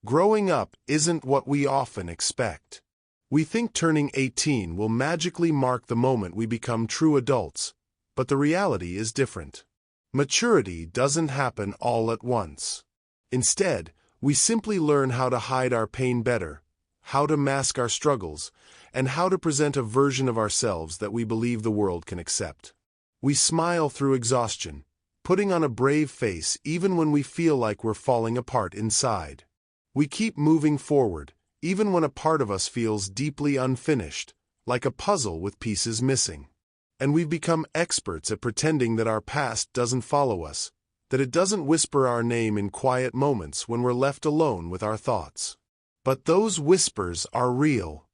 Growing up isn't what we often expect. We think turning 18 will magically mark the moment we become true adults, but the reality is different. Maturity doesn't happen all at once. Instead, we simply learn how to hide our pain better, how to mask our struggles, and how to present a version of ourselves that we believe the world can accept. We smile through exhaustion, putting on a brave face even when we feel like we're falling apart inside. We keep moving forward, even when a part of us feels deeply unfinished, like a puzzle with pieces missing. And we've become experts at pretending that our past doesn't follow us, that it doesn't whisper our name in quiet moments when we're left alone with our thoughts. But those whispers are real.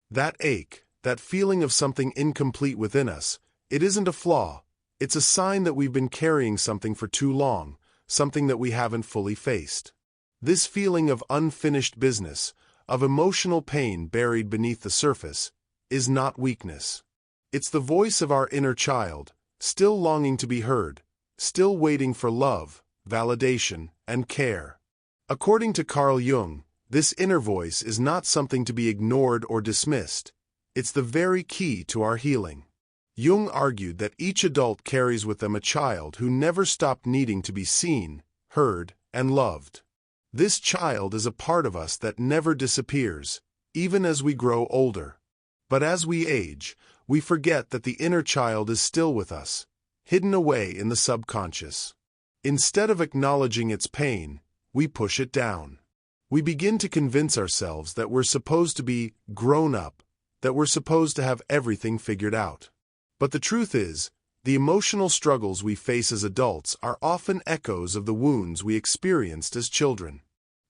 That ache, that feeling of something incomplete within us, it isn't a flaw. It's a sign that we've been carrying something for too long, something that we haven't fully faced. This feeling of unfinished business, of emotional pain buried beneath the surface, is not weakness. It's the voice of our inner child, still longing to be heard, still waiting for love, validation, and care. According to Carl Jung, this inner voice is not something to be ignored or dismissed. It's the very key to our healing. Jung argued that each adult carries with them a child who never stopped needing to be seen, heard, and loved. This child is a part of us that never disappears, even as we grow older. But as we age, we forget that the inner child is still with us, hidden away in the subconscious. Instead of acknowledging its pain, we push it down. We begin to convince ourselves that we're supposed to be grown up, that we're supposed to have everything figured out. But the truth is, the emotional struggles we face as adults are often echoes of the wounds we experienced as children.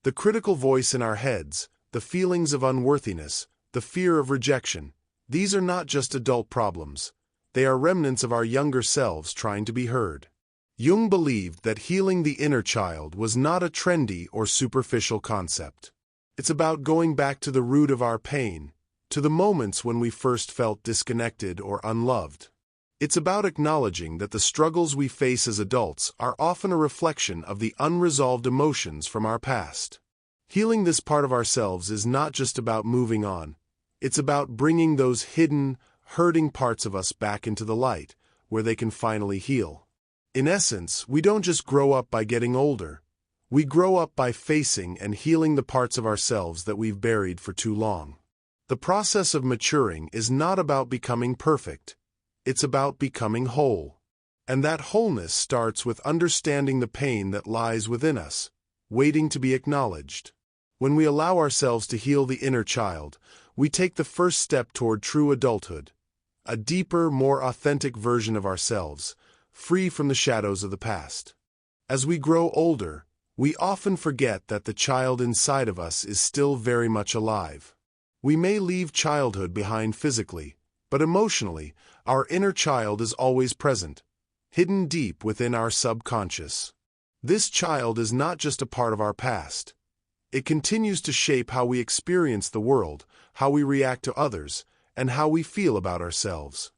The critical voice in our heads, the feelings of unworthiness, the fear of rejection, these are not just adult problems. They are remnants of our younger selves trying to be heard. Jung believed that healing the inner child was not a trendy or superficial concept. It's about going back to the root of our pain, to the moments when we first felt disconnected or unloved. It's about acknowledging that the struggles we face as adults are often a reflection of the unresolved emotions from our past. Healing this part of ourselves is not just about moving on. It's about bringing those hidden, hurting parts of us back into the light, where they can finally heal. In essence, we don't just grow up by getting older. We grow up by facing and healing the parts of ourselves that we've buried for too long. The process of maturing is not about becoming perfect. It's about becoming whole. And that wholeness starts with understanding the pain that lies within us, waiting to be acknowledged. When we allow ourselves to heal the inner child, we take the first step toward true adulthood, a deeper, more authentic version of ourselves, free from the shadows of the past. As we grow older, we often forget that the child inside of us is still very much alive. We may leave childhood behind physically, but emotionally, our inner child is always present, hidden deep within our subconscious. This child is not just a part of our past. It continues to shape how we experience the world, how we react to others, and how we feel about ourselves.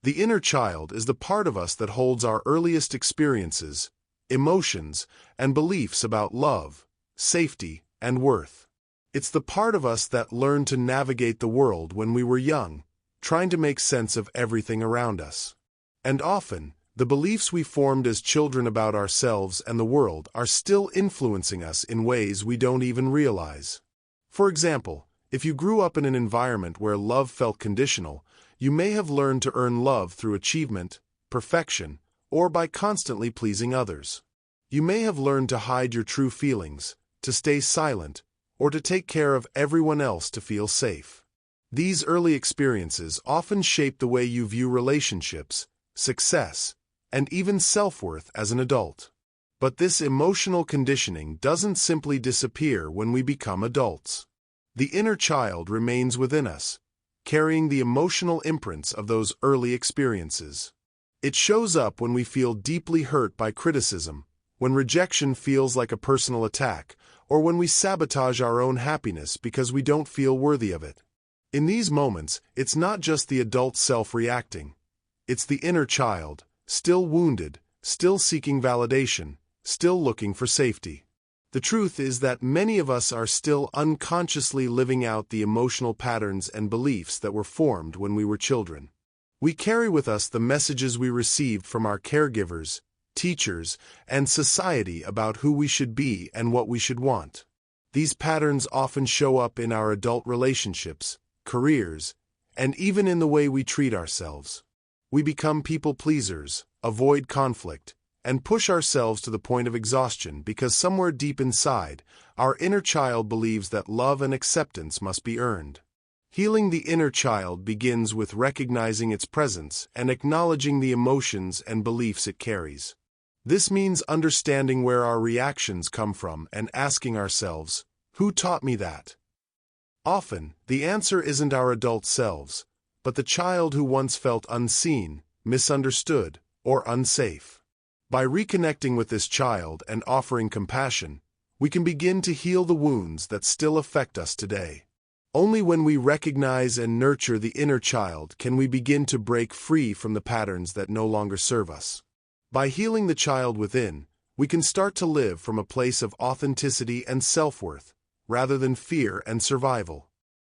The inner child is the part of us that holds our earliest experiences, emotions, and beliefs about love, safety, and worth. It's the part of us that learned to navigate the world when we were young, trying to make sense of everything around us. And often, the beliefs we formed as children about ourselves and the world are still influencing us in ways we don't even realize. For example, if you grew up in an environment where love felt conditional, you may have learned to earn love through achievement, perfection, or by constantly pleasing others. You may have learned to hide your true feelings, to stay silent, or to take care of everyone else to feel safe. These early experiences often shape the way you view relationships, success, and even self-worth as an adult. But this emotional conditioning doesn't simply disappear when we become adults. The inner child remains within us, carrying the emotional imprints of those early experiences. It shows up when we feel deeply hurt by criticism, when rejection feels like a personal attack, or when we sabotage our own happiness because we don't feel worthy of it. In these moments, it's not just the adult self reacting. It's the inner child, still wounded, still seeking validation, still looking for safety. The truth is that many of us are still unconsciously living out the emotional patterns and beliefs that were formed when we were children. We carry with us the messages we received from our caregivers, teachers, and society about who we should be and what we should want. These patterns often show up in our adult relationships, careers, and even in the way we treat ourselves. We become people pleasers, avoid conflict, and push ourselves to the point of exhaustion because somewhere deep inside, our inner child believes that love and acceptance must be earned. Healing the inner child begins with recognizing its presence and acknowledging the emotions and beliefs it carries. This means understanding where our reactions come from and asking ourselves, who taught me that? Often, the answer isn't our adult selves, but the child who once felt unseen, misunderstood, or unsafe. By reconnecting with this child and offering compassion, we can begin to heal the wounds that still affect us today. Only when we recognize and nurture the inner child can we begin to break free from the patterns that no longer serve us. By healing the child within, we can start to live from a place of authenticity and self-worth, rather than fear and survival.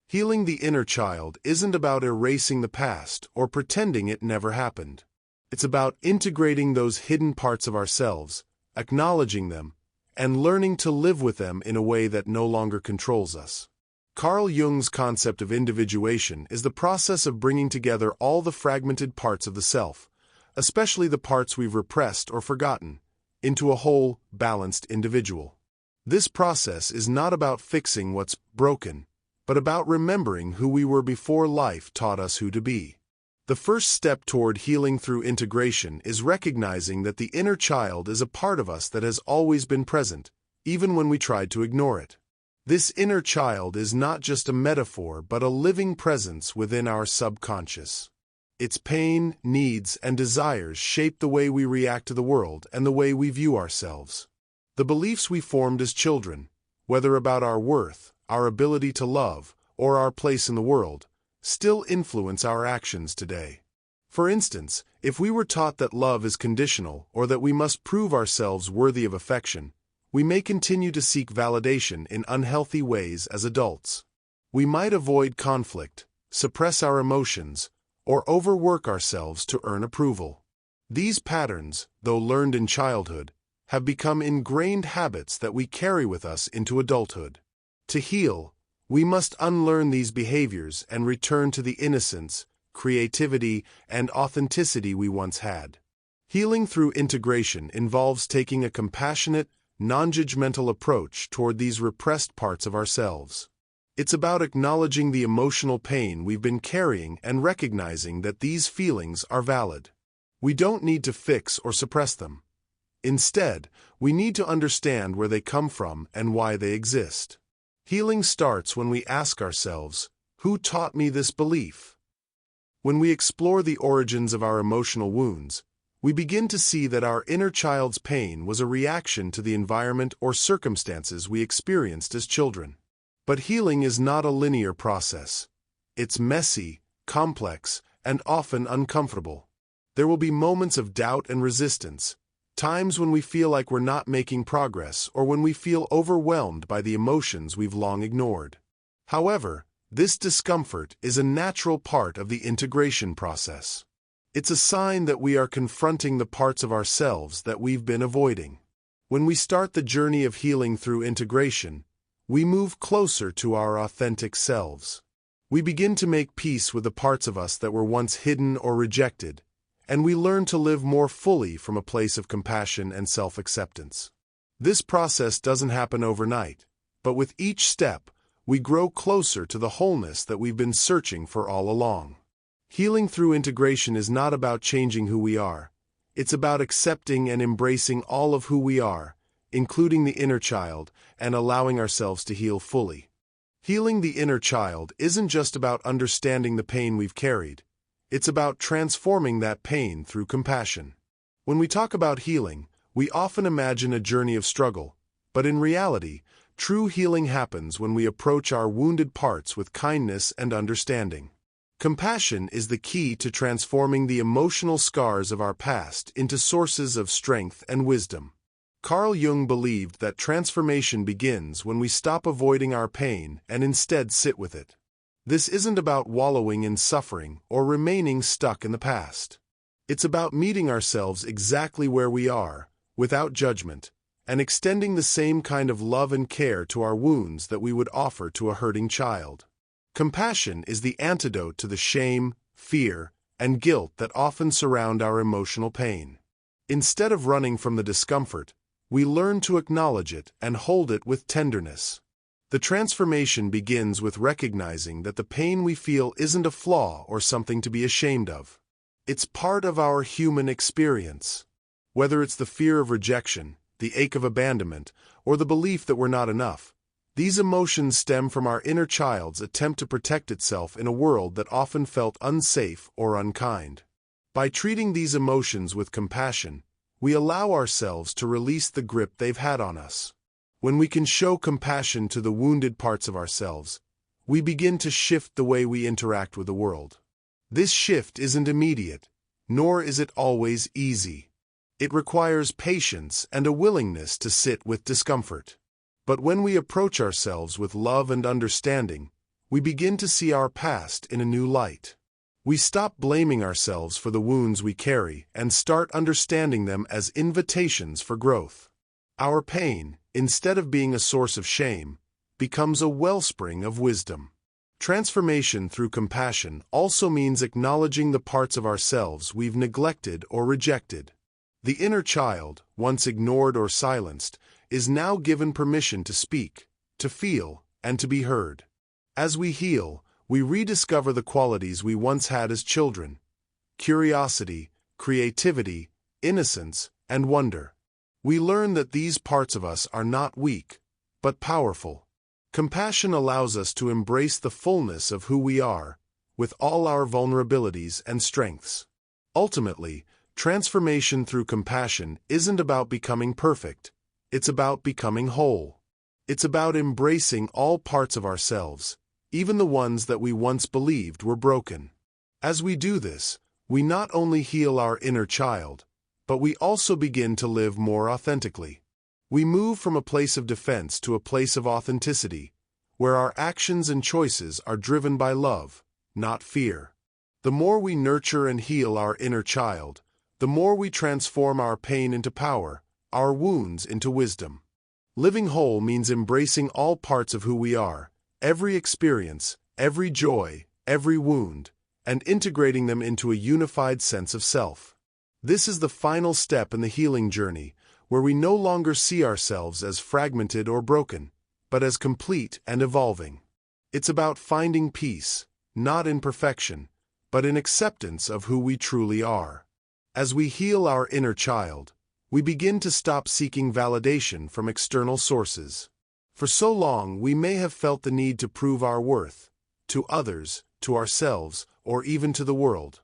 Healing the inner child isn't about erasing the past or pretending it never happened. It's about integrating those hidden parts of ourselves, acknowledging them, and learning to live with them in a way that no longer controls us. Carl Jung's concept of individuation is the process of bringing together all the fragmented parts of the self, especially the parts we've repressed or forgotten, into a whole, balanced individual. This process is not about fixing what's broken, but about remembering who we were before life taught us who to be. The first step toward healing through integration is recognizing that the inner child is a part of us that has always been present, even when we tried to ignore it. This inner child is not just a metaphor but a living presence within our subconscious. Its pain, needs, and desires shape the way we react to the world and the way we view ourselves. The beliefs we formed as children, whether about our worth, our ability to love, or our place in the world, still influence our actions today. For instance, if we were taught that love is conditional or that we must prove ourselves worthy of affection, we may continue to seek validation in unhealthy ways as adults. We might avoid conflict, suppress our emotions, or overwork ourselves to earn approval. These patterns, though learned in childhood, have become ingrained habits that we carry with us into adulthood. To heal, we must unlearn these behaviors and return to the innocence, creativity, and authenticity we once had. Healing through integration involves taking a compassionate, non-judgmental approach toward these repressed parts of ourselves. It's about acknowledging the emotional pain we've been carrying and recognizing that these feelings are valid. We don't need to fix or suppress them. Instead, we need to understand where they come from and why they exist. Healing starts when we ask ourselves, who taught me this belief? When we explore the origins of our emotional wounds, we begin to see that our inner child's pain was a reaction to the environment or circumstances we experienced as children. But healing is not a linear process. It's messy, complex, and often uncomfortable. There will be moments of doubt and resistance, times when we feel like we're not making progress or when we feel overwhelmed by the emotions we've long ignored. However, this discomfort is a natural part of the integration process. It's a sign that we are confronting the parts of ourselves that we've been avoiding. When we start the journey of healing through integration, we move closer to our authentic selves. We begin to make peace with the parts of us that were once hidden or rejected, and we learn to live more fully from a place of compassion and self-acceptance. This process doesn't happen overnight, but with each step, we grow closer to the wholeness that we've been searching for all along. Healing through integration is not about changing who we are. It's about accepting and embracing all of who we are, including the inner child, and allowing ourselves to heal fully. Healing the inner child isn't just about understanding the pain we've carried. It's about transforming that pain through compassion. When we talk about healing, we often imagine a journey of struggle, but in reality, true healing happens when we approach our wounded parts with kindness and understanding. Compassion is the key to transforming the emotional scars of our past into sources of strength and wisdom. Carl Jung believed that transformation begins when we stop avoiding our pain and instead sit with it. This isn't about wallowing in suffering or remaining stuck in the past. It's about meeting ourselves exactly where we are, without judgment, and extending the same kind of love and care to our wounds that we would offer to a hurting child. Compassion is the antidote to the shame, fear, and guilt that often surround our emotional pain. Instead of running from the discomfort, we learn to acknowledge it and hold it with tenderness. The transformation begins with recognizing that the pain we feel isn't a flaw or something to be ashamed of. It's part of our human experience. Whether it's the fear of rejection, the ache of abandonment, or the belief that we're not enough, these emotions stem from our inner child's attempt to protect itself in a world that often felt unsafe or unkind. By treating these emotions with compassion, we allow ourselves to release the grip they've had on us. When we can show compassion to the wounded parts of ourselves, we begin to shift the way we interact with the world. This shift isn't immediate, nor is it always easy. It requires patience and a willingness to sit with discomfort. But when we approach ourselves with love and understanding, we begin to see our past in a new light. We stop blaming ourselves for the wounds we carry and start understanding them as invitations for growth. Our pain, instead of being a source of shame, becomes a wellspring of wisdom. Transformation through compassion also means acknowledging the parts of ourselves we've neglected or rejected. The inner child, once ignored or silenced, is now given permission to speak, to feel, and to be heard. As we heal, we rediscover the qualities we once had as children: curiosity, creativity, innocence, and wonder. We learn that these parts of us are not weak, but powerful. Compassion allows us to embrace the fullness of who we are, with all our vulnerabilities and strengths. Ultimately, transformation through compassion isn't about becoming perfect. It's about becoming whole. It's about embracing all parts of ourselves, even the ones that we once believed were broken. As we do this, we not only heal our inner child, but we also begin to live more authentically. We move from a place of defense to a place of authenticity, where our actions and choices are driven by love, not fear. The more we nurture and heal our inner child, the more we transform our pain into power, our wounds into wisdom. Living whole means embracing all parts of who we are, every experience, every joy, every wound, and integrating them into a unified sense of self. This is the final step in the healing journey, where we no longer see ourselves as fragmented or broken, but as complete and evolving. It's about finding peace, not in perfection, but in acceptance of who we truly are. As we heal our inner child, we begin to stop seeking validation from external sources. For so long, we may have felt the need to prove our worth, to others, to ourselves, or even to the world.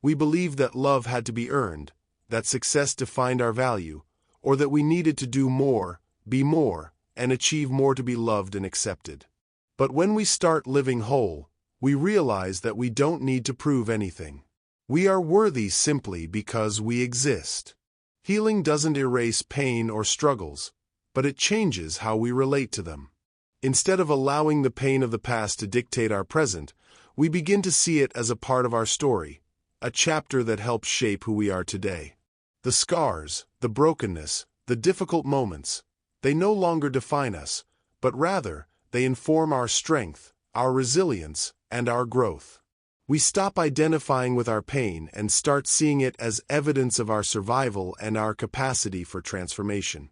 We believed that love had to be earned, that success defined our value, or that we needed to do more, be more, and achieve more to be loved and accepted. But when we start living whole, we realize that we don't need to prove anything. We are worthy simply because we exist. Healing doesn't erase pain or struggles, but it changes how we relate to them. Instead of allowing the pain of the past to dictate our present, we begin to see it as a part of our story, a chapter that helps shape who we are today. The scars, the brokenness, the difficult moments, they no longer define us, but rather, they inform our strength, our resilience, and our growth. We stop identifying with our pain and start seeing it as evidence of our survival and our capacity for transformation.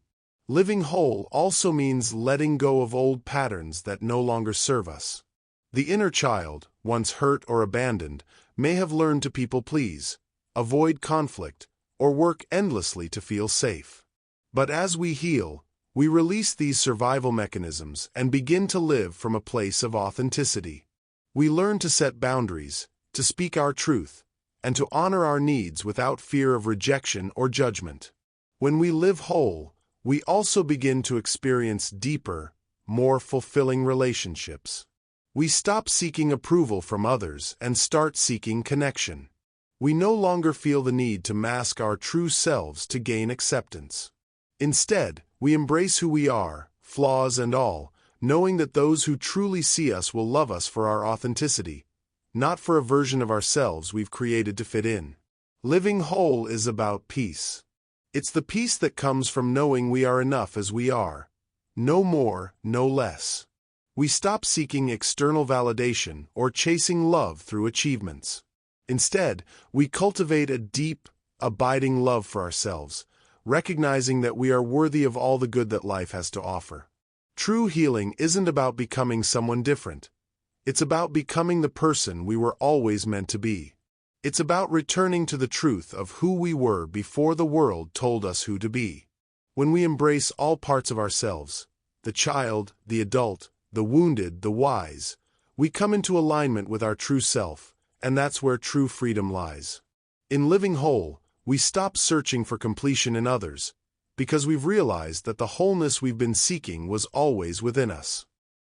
Living whole also means letting go of old patterns that no longer serve us. The inner child, once hurt or abandoned, may have learned to people-please, avoid conflict, or work endlessly to feel safe. But as we heal, we release these survival mechanisms and begin to live from a place of authenticity. We learn to set boundaries, to speak our truth, and to honor our needs without fear of rejection or judgment. When we live whole, we also begin to experience deeper, more fulfilling relationships. We stop seeking approval from others and start seeking connection. We no longer feel the need to mask our true selves to gain acceptance. Instead, we embrace who we are, flaws and all, knowing that those who truly see us will love us for our authenticity, not for a version of ourselves we've created to fit in. Living whole is about peace. It's the peace that comes from knowing we are enough as we are. No more, no less. We stop seeking external validation or chasing love through achievements. Instead, we cultivate a deep, abiding love for ourselves, recognizing that we are worthy of all the good that life has to offer. True healing isn't about becoming someone different. It's about becoming the person we were always meant to be. It's about returning to the truth of who we were before the world told us who to be. When we embrace all parts of ourselves, the child, the adult, the wounded, the wise, we come into alignment with our true self, and that's where true freedom lies. In living whole, we stop searching for completion in others, because we've realized that the wholeness we've been seeking was always within us.